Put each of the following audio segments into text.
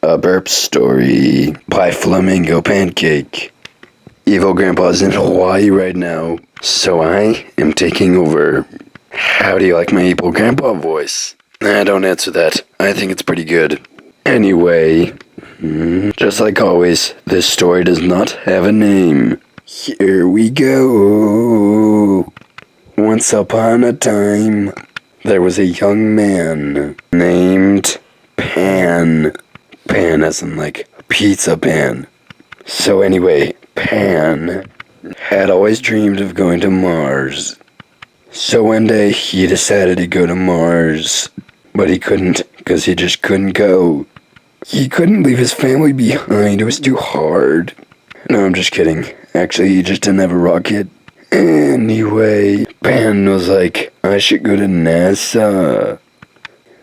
A Burp Story by Flamingo Pancake. Evil Grandpa's in Hawaii right now, so I am taking over. How do you like my Evil Grandpa voice? Don't answer that. I think it's pretty good. Anyway, just like always, this story does not have a name. Here we go. Once upon a time, there was a young man named Pan. Pan as in like pizza pan. So anyway, Pan had always dreamed of going to Mars. So one day he decided to go to Mars, but he couldn't because he just couldn't go. He couldn't leave his family behind, it was too hard. No, I'm just kidding. Actually, he just didn't have a rocket. Anyway, Pan was like, I should go to NASA.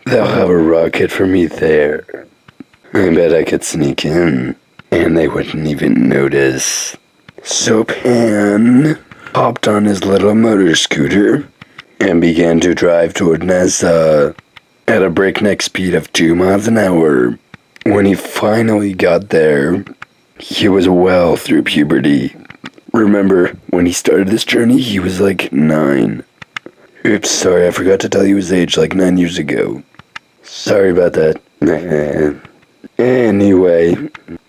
They'll have a rocket for me there. I bet I could sneak in, and they wouldn't even notice. So Pan hopped on his little motor scooter and began to drive toward NASA at a breakneck speed of 2 miles an hour. When he finally got there, he was well through puberty. Remember, when he started this journey, he was like 9. Oops, sorry, I forgot to tell you his age like 9 years ago. Sorry about that. Anyway,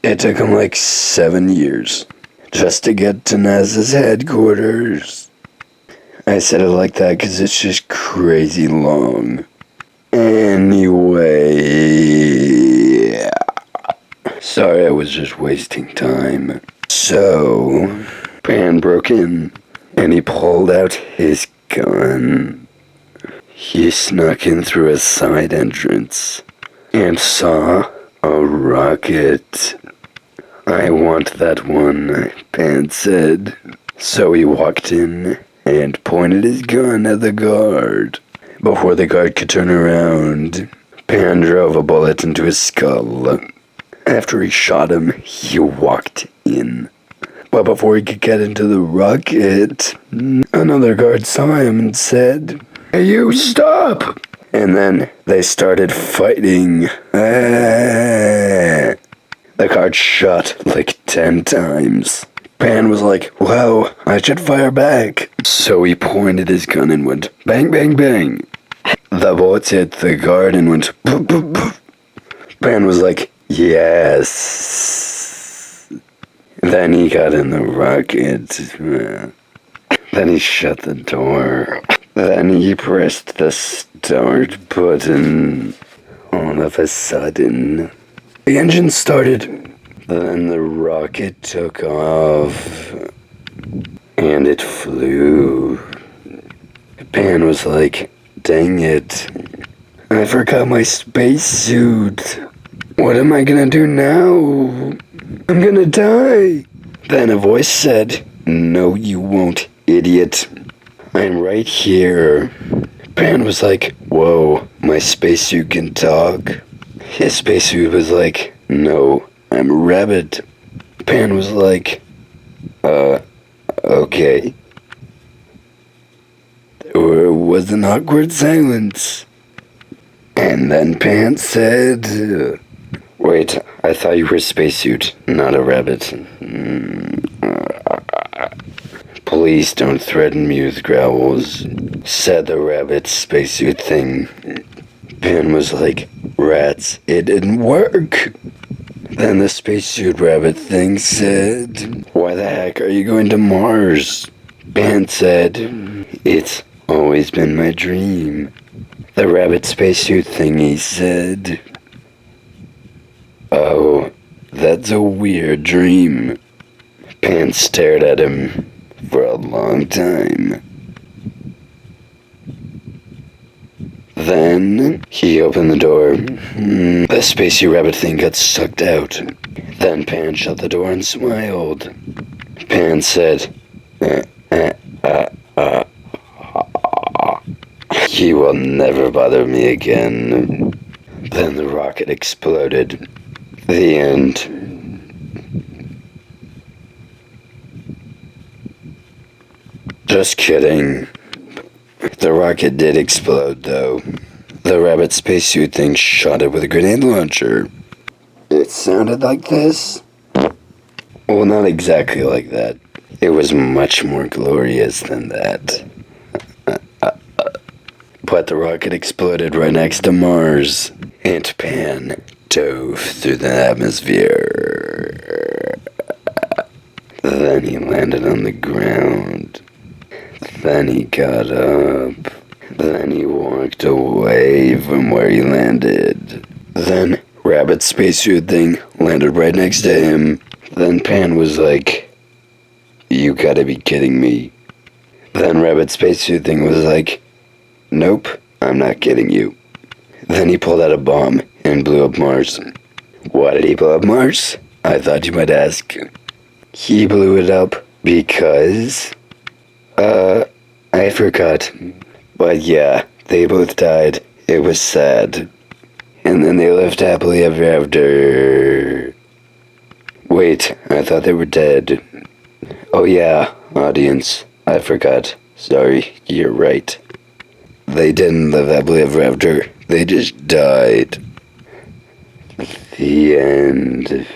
it took him like 7 years just to get to NASA's headquarters. I said it like that because it's just crazy long. Anyway, sorry, I was just wasting time. So, Pan broke in and he pulled out his gun. He snuck in through a side entrance and saw a rocket. I want that one, Pan said. So he walked in and pointed his gun at the guard. Before the guard could turn around, Pan drove a bullet into his skull. After he shot him, he walked in. But before he could get into the rocket, another guard saw him and said, "Hey, you, stop!" And then they started fighting. The guard shot like 10 times. Pan was like, wow, I should fire back. So he pointed his gun and went bang, bang, bang. The bullets hit the guard and went poof, poof, poof. Pan was like, yes. Then he got in the rocket. Then he shut the door. Then he pressed the start button. All of a sudden, the engine started. Then the rocket took off. And it flew. Pan was like, dang it. I forgot my spacesuit. What am I gonna do now? I'm gonna die. Then a voice said, no, you won't, idiot. I'm right here. Pan was like, whoa, my spacesuit can talk. His spacesuit was like, no, I'm a rabbit. Pan was like, okay. There was an awkward silence. And then Pan said, wait, I thought you were a spacesuit, not a rabbit. Please don't threaten me with growls, said the rabbit spacesuit thing. Pan was like, rats, it didn't work. Then the spacesuit rabbit thing said, why the heck are you going to Mars? Pan said, it's always been my dream. The rabbit spacesuit thingy said, oh, that's a weird dream. Pan stared at him for a long time. Then he opened the door. The spacesuit rabbit thing got sucked out. Then Pan shut the door and smiled. Pan said, he will never bother me again. Then the rocket exploded. The end. Just kidding. The rocket did explode, though. The rabbit spacesuit thing shot it with a grenade launcher. It sounded like this? Well, not exactly like that. It was much more glorious than that. But the rocket exploded right next to Mars, and Pan dove through the atmosphere. Then he landed on the ground. Then he got up. Then he walked away from where he landed. Then Rabbit's spacesuit thing landed right next to him. Then Pan was like, "You gotta be kidding me." Then Rabbit's spacesuit thing was like, "Nope, I'm not kidding you." Then he pulled out a bomb and blew up Mars. Why did he blow up Mars? I thought you might ask. He blew it up because... I forgot. But yeah, they both died. It was sad. And then they lived happily ever after. Wait, I thought they were dead. Oh yeah, audience, I forgot. Sorry, you're right. They didn't live happily ever after. They just died. The end.